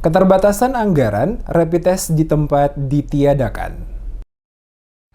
Keterbatasan anggaran, rapid test di tempat ditiadakan.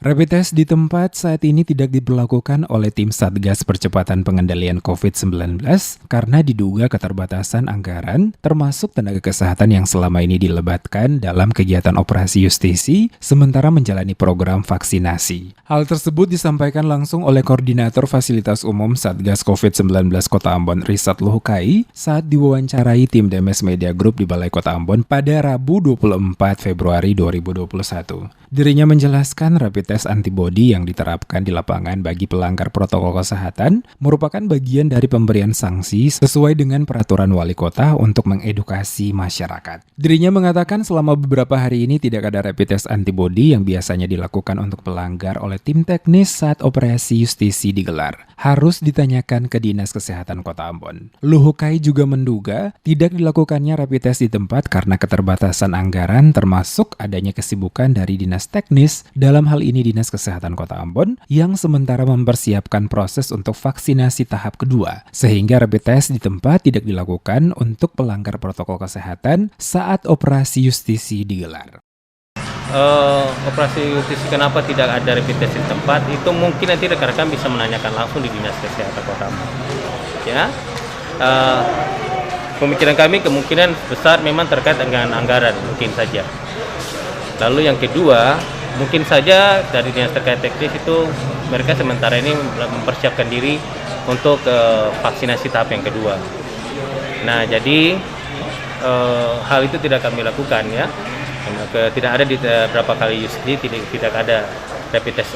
Rapid test di tempat saat ini tidak diberlakukan oleh tim Satgas Percepatan Pengendalian COVID-19 karena diduga keterbatasan anggaran termasuk tenaga kesehatan yang selama ini dilebatkan dalam kegiatan operasi justisi sementara menjalani program vaksinasi. Hal tersebut disampaikan langsung oleh Koordinator Fasilitas Umum Satgas COVID-19 Kota Ambon Risat Luhukai saat diwawancarai tim Demes Media Group di Balai Kota Ambon pada Rabu 24 Februari 2021. Dirinya menjelaskan rapid test antibodi yang diterapkan di lapangan bagi pelanggar protokol kesehatan merupakan bagian dari pemberian sanksi sesuai dengan peraturan wali kota untuk mengedukasi masyarakat. Dirinya mengatakan selama beberapa hari ini tidak ada rapid test antibodi yang biasanya dilakukan untuk pelanggar oleh tim teknis saat operasi justisi digelar. Harus ditanyakan ke Dinas Kesehatan Kota Ambon. Luhukai juga menduga tidak dilakukannya rapid test di tempat karena keterbatasan anggaran termasuk adanya kesibukan dari dinas teknis, dalam hal ini Dinas Kesehatan Kota Ambon, yang sementara mempersiapkan proses untuk vaksinasi tahap kedua, sehingga rapid test di tempat tidak dilakukan untuk pelanggar protokol kesehatan saat operasi justisi digelar. Operasi justisi kenapa tidak ada rapid test di tempat, itu mungkin nanti rekan-rekan bisa menanyakan langsung di Dinas Kesehatan Kota Ambon. Ya, pemikiran kami kemungkinan besar memang terkait dengan anggaran, mungkin saja. Lalu yang kedua, mungkin saja dari dinas terkait teknis itu mereka sementara ini mempersiapkan diri untuk vaksinasi tahap yang kedua. Nah, jadi hal itu tidak kami lakukan ya. Tidak ada di beberapa kali justisi tidak ada rapid test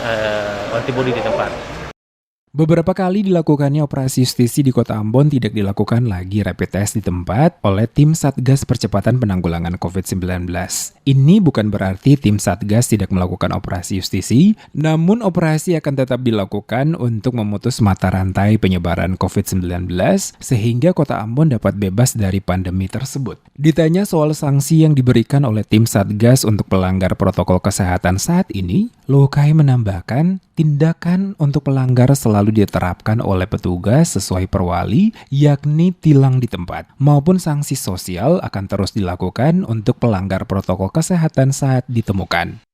antibody di tempat. Beberapa kali dilakukannya operasi justisi di Kota Ambon tidak dilakukan lagi rapid test di tempat oleh tim Satgas Percepatan Penanggulangan COVID-19. Ini bukan berarti tim Satgas tidak melakukan operasi justisi, namun operasi akan tetap dilakukan untuk memutus mata rantai penyebaran COVID-19 sehingga Kota Ambon dapat bebas dari pandemi tersebut. Ditanya soal sanksi yang diberikan oleh tim Satgas untuk pelanggar protokol kesehatan saat ini, Luhukai menambahkan tindakan untuk pelanggar selalu diterapkan oleh petugas sesuai perwali, yakni tilang di tempat, maupun sanksi sosial akan terus dilakukan untuk pelanggar protokol kesehatan saat ditemukan.